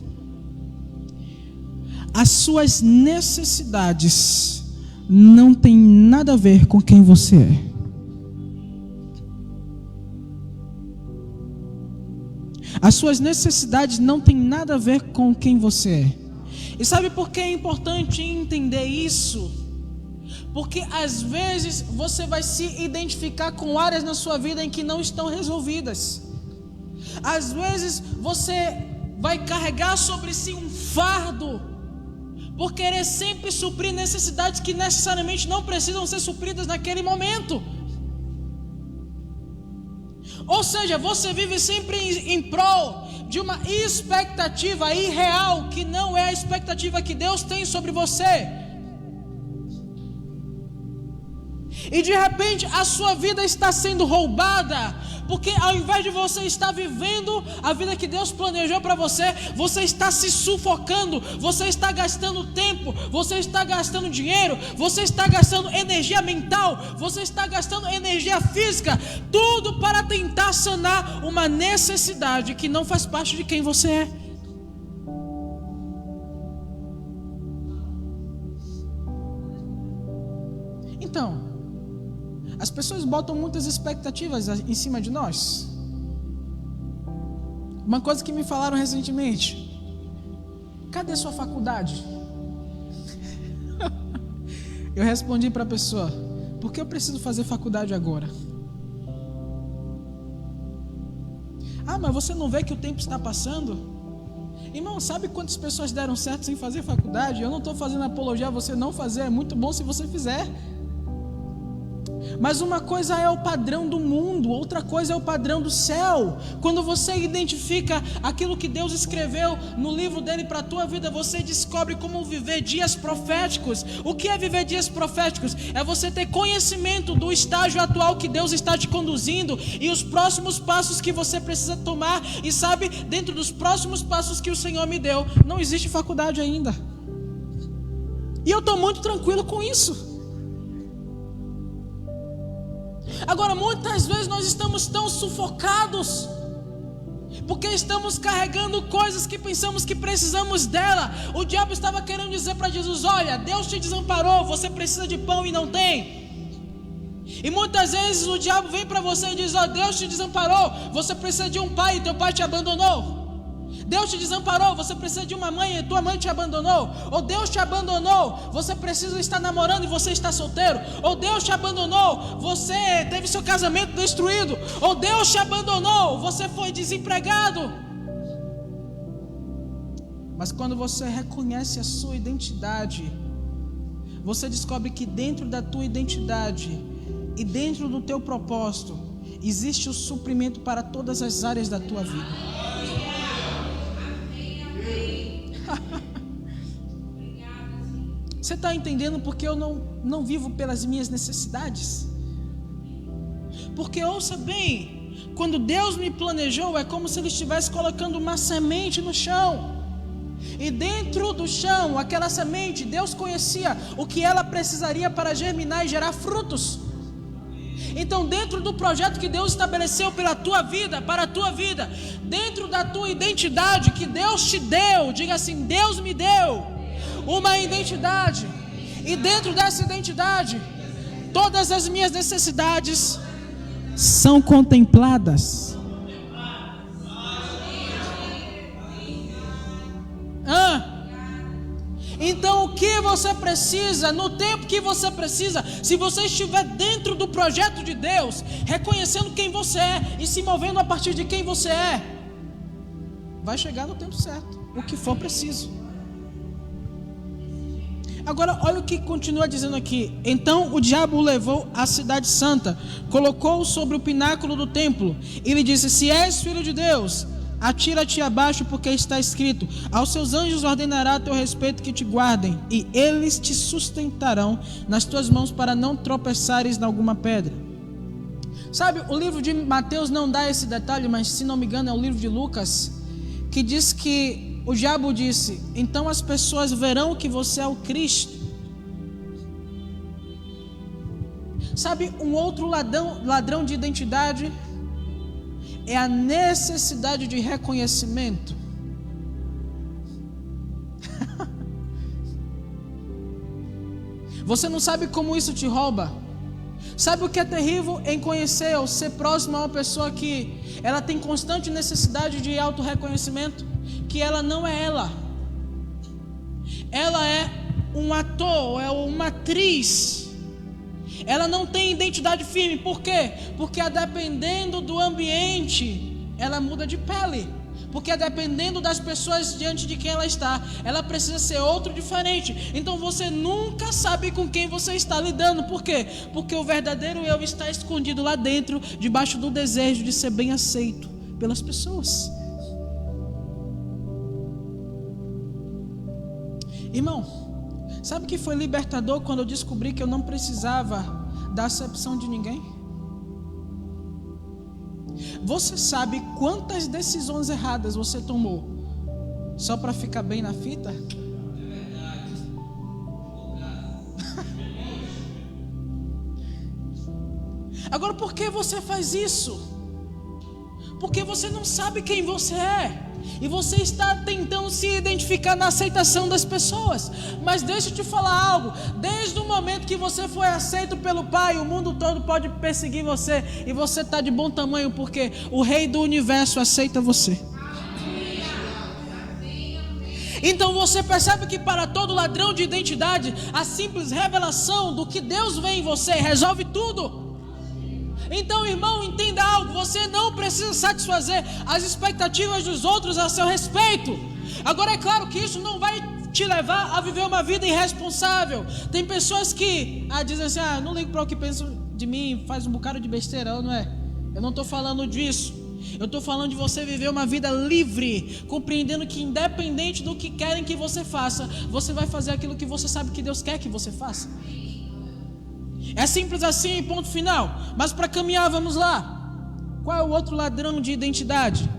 [SPEAKER 1] As suas necessidades não têm nada a ver com quem você é. As suas necessidades não têm nada a ver com quem você é. E sabe por que é importante entender isso? Porque às vezes você vai se identificar com áreas na sua vida em que não estão resolvidas. Às vezes você vai carregar sobre si um fardo por querer sempre suprir necessidades que necessariamente não precisam ser supridas naquele momento. Ou seja, você vive sempre em prol de uma expectativa irreal, que não é a expectativa que Deus tem sobre você. E de repente a sua vida está sendo roubada, porque ao invés de você estar vivendo a vida que Deus planejou para você, você está se sufocando, você está gastando tempo, você está gastando dinheiro, você está gastando energia mental, você está gastando energia física, tudo para tentar sanar uma necessidade que não faz parte de quem você é. Então, as pessoas botam muitas expectativas em cima de nós. Uma coisa que me falaram recentemente: cadê sua faculdade? Eu respondi para a pessoa: por que eu preciso fazer faculdade agora? Ah, mas você não vê que o tempo está passando? Irmão, sabe quantas pessoas deram certo sem fazer faculdade? Eu não estou fazendo apologia a você não fazer, é muito bom se você fizer. Mas uma coisa é o padrão do mundo, outra coisa é o padrão do céu. Quando você identifica aquilo que Deus escreveu no livro dele para a tua vida, você descobre como viver dias proféticos. O que é viver dias proféticos? É você ter conhecimento do estágio atual que Deus está te conduzindo e os próximos passos que você precisa tomar. E sabe, dentro dos próximos passos que o Senhor me deu, não existe faculdade ainda. E eu estou muito tranquilo com isso. Agora, muitas vezes nós estamos tão sufocados, porque estamos carregando coisas que pensamos que precisamos dela. O diabo estava querendo dizer para Jesus: olha, Deus te desamparou, você precisa de pão e não tem. E muitas vezes o diabo vem para você e diz: ó, Deus te desamparou, você precisa de um pai e teu pai te abandonou. Deus te desamparou, você precisa de uma mãe e tua mãe te abandonou. Ou Deus te abandonou, você precisa estar namorando e você está solteiro. Ou Deus te abandonou, você teve seu casamento destruído. Ou Deus te abandonou, você foi desempregado. Mas quando você reconhece a sua identidade, você descobre que dentro da tua identidade e dentro do teu propósito existe o suprimento para todas as áreas da tua vida. Você está entendendo porque eu não vivo pelas minhas necessidades? Porque ouça bem, quando Deus me planejou, é como se Ele estivesse colocando uma semente no chão. E dentro do chão, aquela semente, Deus conhecia o que ela precisaria para germinar e gerar frutos. Então, dentro do projeto que Deus estabeleceu pela tua vida, para a tua vida, dentro da tua identidade que Deus te deu, diga assim: Deus me deu uma identidade, e dentro dessa identidade, todas as minhas necessidades são contempladas. Então, o que você precisa, no tempo que você precisa, se você estiver dentro do projeto de Deus, reconhecendo quem você é e se movendo a partir de quem você é, vai chegar no tempo certo, o que for preciso. Agora, olha o que continua dizendo aqui. Então o diabo o levou à cidade santa, colocou-o sobre o pináculo do templo e lhe disse: se és filho de Deus, atira-te abaixo, porque está escrito: aos seus anjos ordenará a teu respeito que te guardem, e eles te sustentarão nas tuas mãos para não tropeçares em alguma pedra. Sabe, o livro de Mateus não dá esse detalhe, mas se não me engano é o livro de Lucas, que diz que o diabo disse: então as pessoas verão que você é o Cristo. Sabe, um outro ladrão de identidade é a necessidade de reconhecimento. Você não sabe como isso te rouba. Sabe o que é terrível em conhecer ou ser próximo a uma pessoa que ela tem constante necessidade de autorreconhecimento? Que ela não é ela. Ela é um ator, é uma atriz. Ela não tem identidade firme. Por quê? Porque dependendo do ambiente, ela muda de pele. Porque dependendo das pessoas diante de quem ela está, ela precisa ser outro diferente. Então você nunca sabe com quem você está lidando. Por quê? Porque o verdadeiro eu está escondido lá dentro, debaixo do desejo de ser bem aceito pelas pessoas. Irmão, sabe o que foi libertador quando eu descobri que eu não precisava da acepção de ninguém? Você sabe quantas decisões erradas você tomou só para ficar bem na fita? Agora, por que você faz isso? Porque você não sabe quem você é. E você está tentando se identificar na aceitação das pessoas. Mas deixa eu te falar algo. Desde o momento que você foi aceito pelo Pai, o mundo todo pode perseguir você. E você está de bom tamanho, porque o Rei do Universo aceita você. Então você percebe que para todo ladrão de identidade, a simples revelação do que Deus vê em você resolve tudo. Então, irmão, entenda algo. Você não precisa satisfazer as expectativas dos outros a seu respeito. Agora, é claro que isso não vai te levar a viver uma vida irresponsável. Tem pessoas que dizem assim: não ligo para o que pensam de mim, faz um bocado de besteira, não é? Eu não estou falando disso. Eu estou falando de você viver uma vida livre, compreendendo que independente do que querem que você faça, você vai fazer aquilo que você sabe que Deus quer que você faça. É simples assim, ponto final. Mas para caminhar, vamos lá. Qual é o outro ladrão de identidade?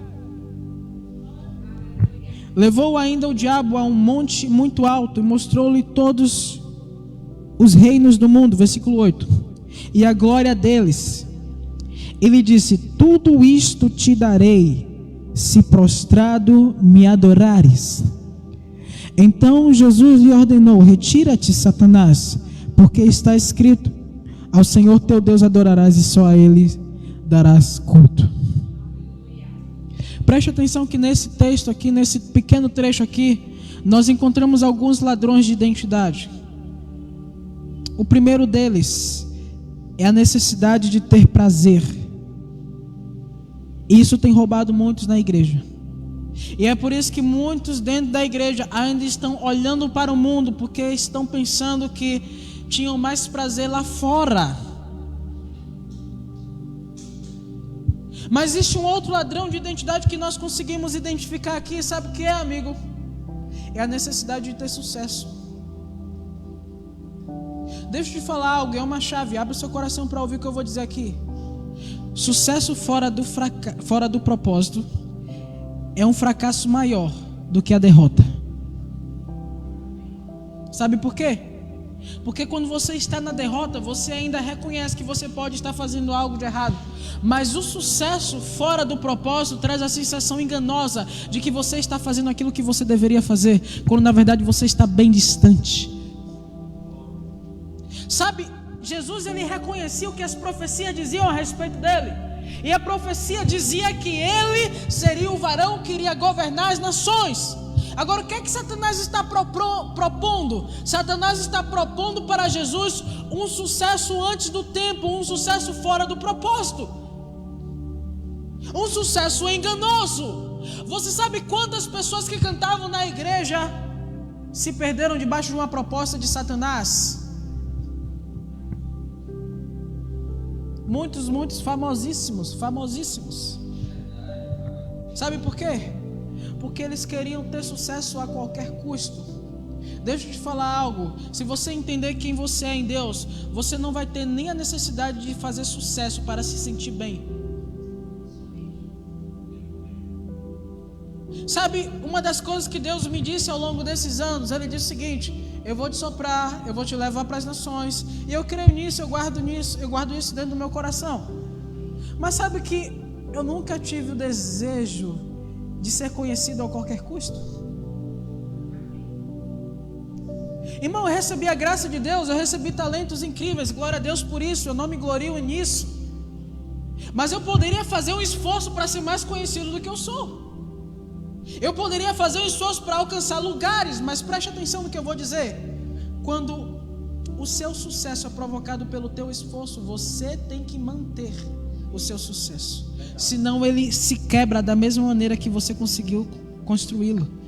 [SPEAKER 1] Levou ainda o diabo a um monte muito alto e mostrou-lhe todos os reinos do mundo. Versículo 8. E a glória deles. Ele disse: tudo isto te darei, se prostrado me adorares. Então Jesus lhe ordenou: retira-te, Satanás, porque está escrito: ao Senhor teu Deus adorarás e só a Ele darás culto. Preste atenção que nesse texto aqui, nesse pequeno trecho aqui, nós encontramos alguns ladrões de identidade. O primeiro deles é a necessidade de ter prazer. Isso tem roubado muitos na igreja. E é por isso que muitos dentro da igreja ainda estão olhando para o mundo, porque estão pensando que tinham mais prazer lá fora. Mas existe um outro ladrão de identidade que nós conseguimos identificar aqui. Sabe o que é, amigo? É a necessidade de ter sucesso. Deixa eu te falar algo, é uma chave. Abre o seu coração para ouvir o que eu vou dizer aqui. Sucesso fora do propósito é um fracasso maior do que a derrota. Sabe por quê? Porque quando você está na derrota, você ainda reconhece que você pode estar fazendo algo de errado. Mas o sucesso fora do propósito traz a sensação enganosa de que você está fazendo aquilo que você deveria fazer, quando na verdade você está bem distante. Sabe, Jesus ele reconhecia o que as profecias diziam a respeito dele. E a profecia dizia que ele seria o varão que iria governar as nações. Agora, o que é que Satanás está propondo? Satanás está propondo para Jesus um sucesso antes do tempo, um sucesso fora do propósito, um sucesso enganoso. Você sabe quantas pessoas que cantavam na igreja se perderam debaixo de uma proposta de Satanás? Muitos famosíssimos. Sabe por quê? Porque eles queriam ter sucesso a qualquer custo. Deixa eu te falar algo. Se você entender quem você é em Deus, você não vai ter nem a necessidade de fazer sucesso para se sentir bem. Sabe, uma das coisas que Deus me disse ao longo desses anos, Ele disse o seguinte: eu vou te soprar, eu vou te levar para as nações. E eu creio nisso, eu guardo isso dentro do meu coração. Mas sabe que eu nunca tive o desejo de ser conhecido a qualquer custo. Irmão, eu recebi a graça de Deus, eu recebi talentos incríveis, glória a Deus por isso, eu não me glorio nisso. Mas eu poderia fazer um esforço para ser mais conhecido do que eu sou. Eu poderia fazer um esforço para alcançar lugares, mas preste atenção no que eu vou dizer. Quando o seu sucesso é provocado pelo teu esforço, você tem que manter o seu sucesso. Senão ele se quebra da mesma maneira que você conseguiu construí-lo.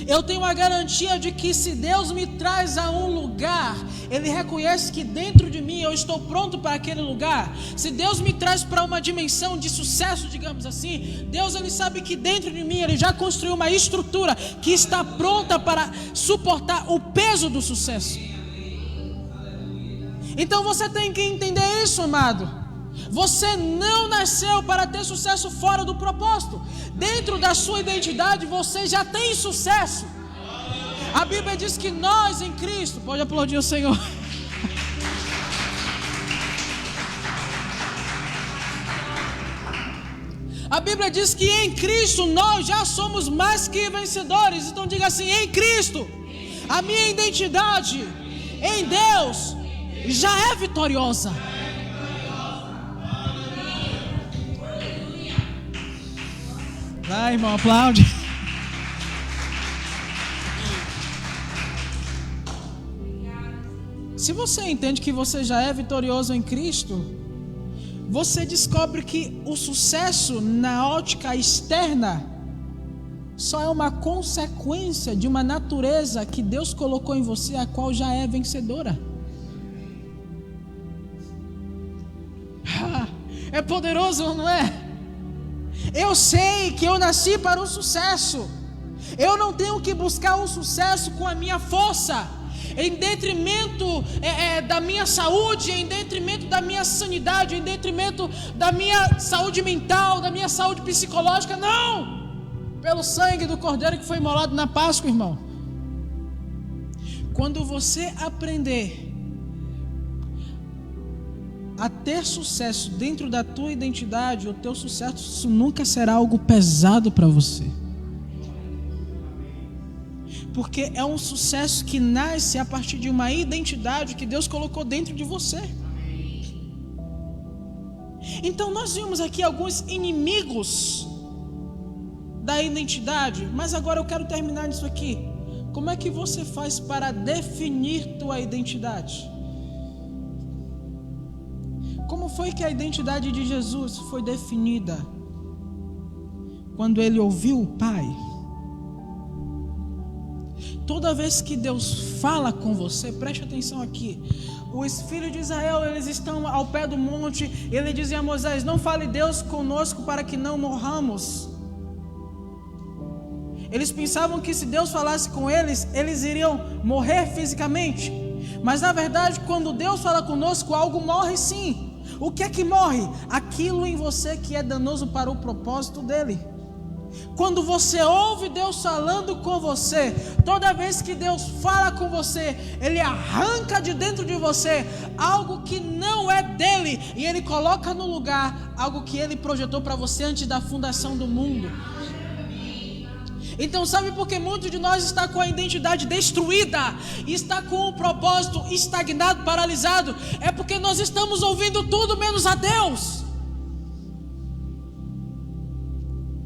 [SPEAKER 1] Eu tenho a garantia de que se Deus me traz a um lugar, Ele reconhece que dentro de mim eu estou pronto para aquele lugar. Se Deus me traz para uma dimensão de sucesso, digamos assim, Deus Ele sabe que dentro de mim Ele já construiu uma estrutura que está pronta para suportar o peso do sucesso. Então você tem que entender isso, amado. Você não nasceu para ter sucesso fora do propósito. Dentro da sua identidade você já tem sucesso. A Bíblia diz que nós em Cristo, pode aplaudir o Senhor. A Bíblia diz que em Cristo nós já somos mais que vencedores. Então diga assim: em Cristo, a minha identidade em Deus já é vitoriosa. Vai, irmão, aplaude. Se você entende que você já é vitorioso em Cristo, você descobre que o sucesso na ótica externa só é uma consequência de uma natureza que Deus colocou em você, a qual já é vencedora. É poderoso, não é? Eu sei que eu nasci para o sucesso. Eu não tenho que buscar o sucesso com a minha força, em detrimento da minha saúde, em detrimento da minha sanidade, em detrimento da minha saúde mental, da minha saúde psicológica. Não! Pelo sangue do Cordeiro que foi imolado na Páscoa, irmão. Quando você aprender a ter sucesso dentro da tua identidade, o teu sucesso nunca será algo pesado para você. Porque é um sucesso que nasce a partir de uma identidade que Deus colocou dentro de você. Então nós vimos aqui alguns inimigos da identidade, mas agora eu quero terminar nisso aqui. Como é que você faz para definir tua identidade? Como foi que a identidade de Jesus foi definida? Quando ele ouviu o Pai. Toda vez que Deus fala com você, preste atenção aqui. Os filhos de Israel, eles estão ao pé do monte. Ele dizia a Moisés: não fale Deus conosco para que não morramos. Eles pensavam que se Deus falasse com eles, eles iriam morrer fisicamente. Mas na verdade, quando Deus fala conosco, algo morre sim. O que é que morre? Aquilo em você que é danoso para o propósito dele. Quando você ouve Deus falando com você, toda vez que Deus fala com você, Ele arranca de dentro de você algo que não é dele, e Ele coloca no lugar algo que Ele projetou para você antes da fundação do mundo. Então sabe por que muitos de nós está com a identidade destruída, está com o propósito estagnado, paralisado? É porque nós estamos ouvindo tudo menos a Deus.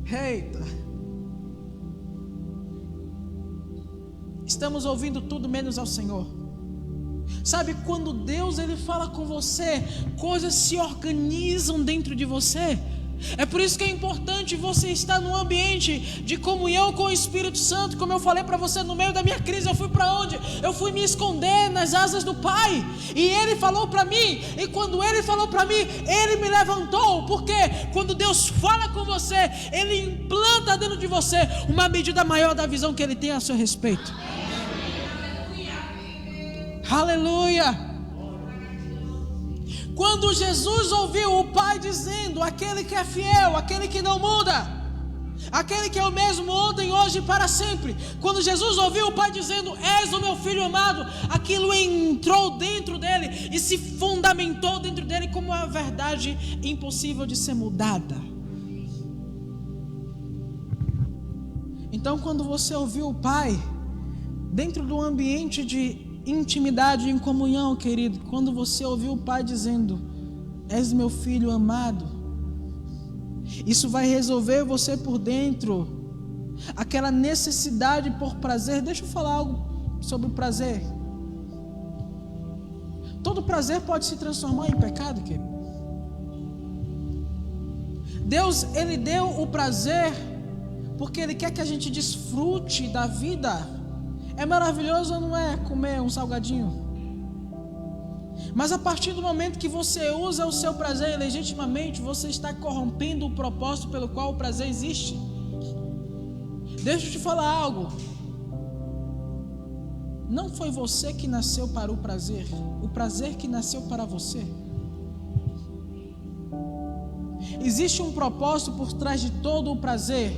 [SPEAKER 1] Eita. Estamos ouvindo tudo menos ao Senhor. Sabe, quando Deus Ele fala com você, coisas se organizam dentro de você. É por isso que é importante você estar num ambiente de comunhão com o Espírito Santo. Como eu falei para você, no meio da minha crise, eu fui para onde? Eu fui me esconder nas asas do Pai. E Ele falou para mim. E quando Ele falou para mim, Ele me levantou. Porque quando Deus fala com você, Ele implanta dentro de você uma medida maior da visão que Ele tem a seu respeito. Aleluia! Quando Jesus ouviu o Pai dizendo: aquele que é fiel, aquele que não muda, aquele que é o mesmo ontem, hoje e para sempre. Quando Jesus ouviu o Pai dizendo: és o meu filho amado, aquilo entrou dentro dele e se fundamentou dentro dele como uma verdade impossível de ser mudada. Então quando você ouviu o Pai, dentro do ambiente de intimidade, em comunhão, querido, quando você ouviu o Pai dizendo: és meu filho amado, isso vai resolver você por dentro, aquela necessidade por prazer. Deixa eu falar algo sobre o prazer. Todo prazer pode se transformar em pecado, querido. Deus, Ele deu o prazer porque Ele quer que a gente desfrute da vida. É maravilhoso ou não é comer um salgadinho? Mas a partir do momento que você usa o seu prazer legitimamente, você está corrompendo o propósito pelo qual o prazer existe. Deixa eu te falar algo. Não foi você que nasceu para o prazer que nasceu para você. Existe um propósito por trás de todo o prazer.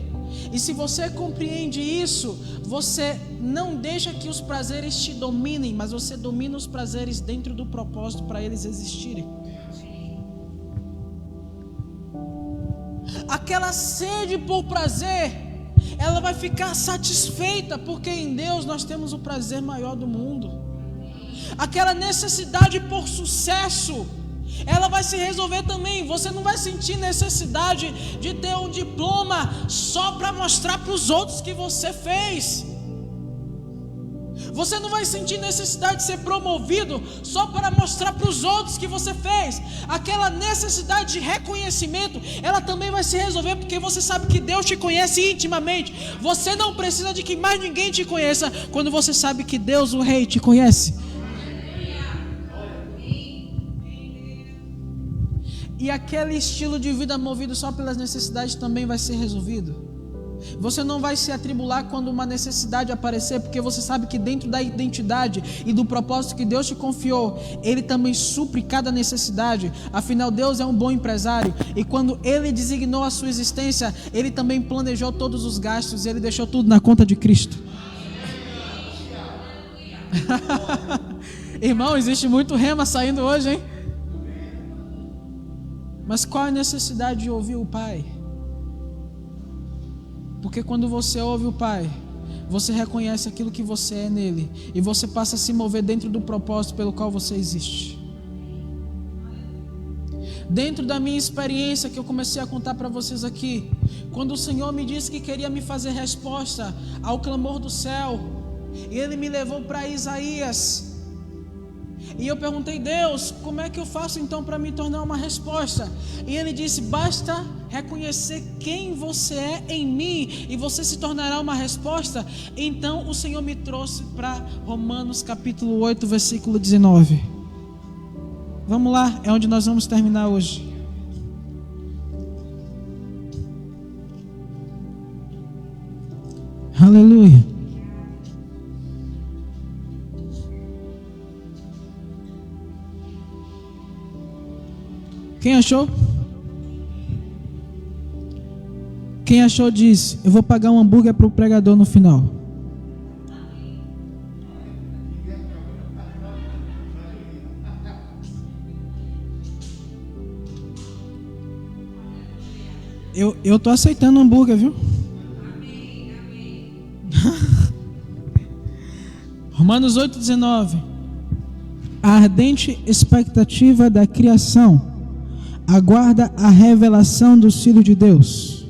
[SPEAKER 1] E se você compreende isso, você não deixa que os prazeres te dominem, mas você domina os prazeres dentro do propósito para eles existirem. Aquela sede por prazer, ela vai ficar satisfeita, porque em Deus nós temos o prazer maior do mundo. Aquela necessidade por sucesso, ela vai se resolver também. Você não vai sentir necessidade de ter um diploma só para mostrar para os outros que você fez. Você não vai sentir necessidade de ser promovido só para mostrar para os outros que você fez. Aquela necessidade de reconhecimento, ela também vai se resolver porque você sabe que Deus te conhece intimamente. Você não precisa de que mais ninguém te conheça quando você sabe que Deus, o Rei, te conhece. E aquele estilo de vida movido só pelas necessidades também vai ser resolvido. Você não vai se atribular quando uma necessidade aparecer, porque você sabe que dentro da identidade e do propósito que Deus te confiou, Ele também supre cada necessidade. Afinal, Deus é um bom empresário, e quando Ele designou a sua existência, Ele também planejou todos os gastos, e Ele deixou tudo na conta de Cristo. Irmão, existe muito rema saindo hoje, hein? Mas qual a necessidade de ouvir o Pai? Porque quando você ouve o Pai, você reconhece aquilo que você é nele, e você passa a se mover dentro do propósito pelo qual você existe. Dentro da minha experiência que eu comecei a contar para vocês aqui, quando o Senhor me disse que queria me fazer resposta ao clamor do céu, e Ele me levou para Isaías, e eu perguntei: Deus, como é que eu faço então para me tornar uma resposta? E Ele disse: basta reconhecer quem você é em mim, e você se tornará uma resposta. Então o Senhor me trouxe para Romanos capítulo 8, versículo 19. Vamos lá, é onde nós vamos terminar hoje. Aleluia. Quem achou? Quem achou diz: eu vou pagar um hambúrguer para o pregador no final. Eu estou aceitando hambúrguer, viu? Romanos 8,19. A ardente expectativa da criação aguarda a revelação do Filho de Deus.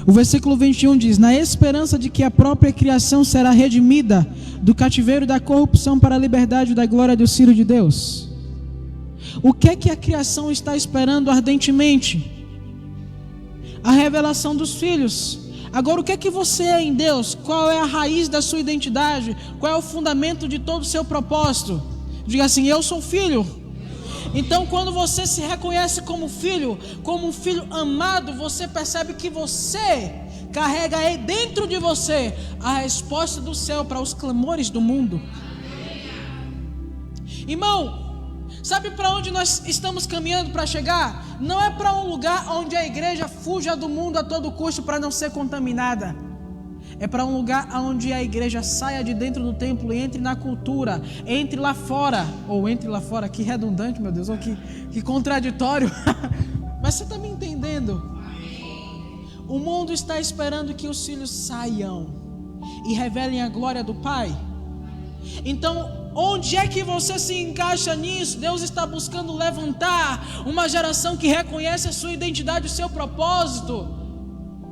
[SPEAKER 1] O versículo 21 diz: na esperança de que a própria criação será redimida do cativeiro da corrupção para a liberdade da glória do Filho de Deus. O que é que a criação está esperando ardentemente? A revelação dos filhos. Agora, o que é que você é em Deus? Qual é a raiz da sua identidade? Qual é o fundamento de todo o seu propósito? Diga assim: eu sou filho. Então, quando você se reconhece como um filho amado, você percebe que você carrega aí dentro de você a resposta do céu para os clamores do mundo. Irmão, sabe para onde nós estamos caminhando para chegar? Não é para um lugar onde a igreja fuja do mundo a todo custo para não ser contaminada. É para um lugar onde a igreja saia de dentro do templo e entre na cultura, entre lá fora, que redundante, meu Deus, ou que contraditório. Mas você está me entendendo? O mundo está esperando que os filhos saiam e revelem a glória do Pai. Então, onde é que você se encaixa nisso? Deus está buscando levantar uma geração que reconhece a sua identidade, o seu propósito.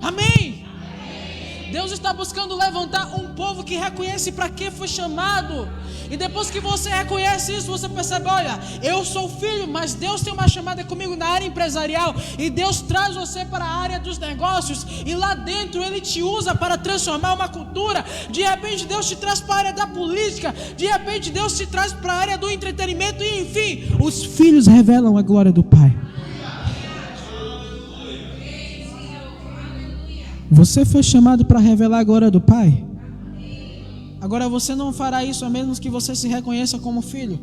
[SPEAKER 1] Amém? Deus está buscando levantar um povo que reconhece para que foi chamado. E depois que você reconhece isso, você percebe, olha, eu sou filho, mas Deus tem uma chamada comigo na área empresarial. E Deus traz você para a área dos negócios. E lá dentro Ele te usa para transformar uma cultura. De repente Deus te traz para a área da política. De repente Deus te traz para a área do entretenimento. E enfim, os filhos revelam a glória do Pai. Você foi chamado para revelar a glória do Pai. Agora você não fará isso a menos que você se reconheça como filho.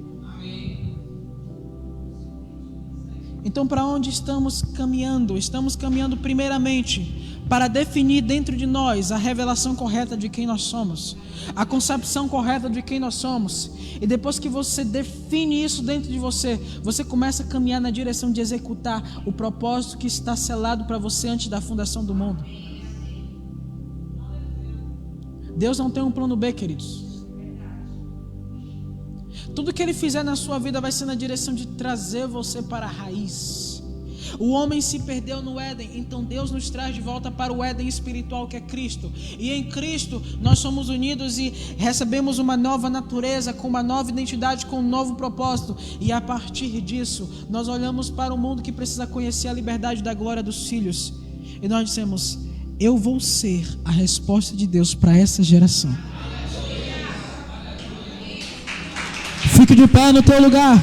[SPEAKER 1] Então, para onde estamos caminhando? Estamos caminhando primeiramente para definir dentro de nós a revelação correta de quem nós somos, a concepção correta de quem nós somos. E depois que você define isso dentro de você, você começa a caminhar na direção de executar o propósito que está selado para você antes da fundação do mundo. Deus não tem um plano B, queridos. Tudo que Ele fizer na sua vida vai ser na direção de trazer você para a raiz. O homem se perdeu no Éden, então Deus nos traz de volta para o Éden espiritual, que é Cristo. E em Cristo nós somos unidos e recebemos uma nova natureza, com uma nova identidade, com um novo propósito. E a partir disso nós olhamos para o mundo que precisa conhecer a liberdade da glória dos filhos. E nós dissemos: eu vou ser a resposta de Deus para essa geração. Fique de pé no teu lugar.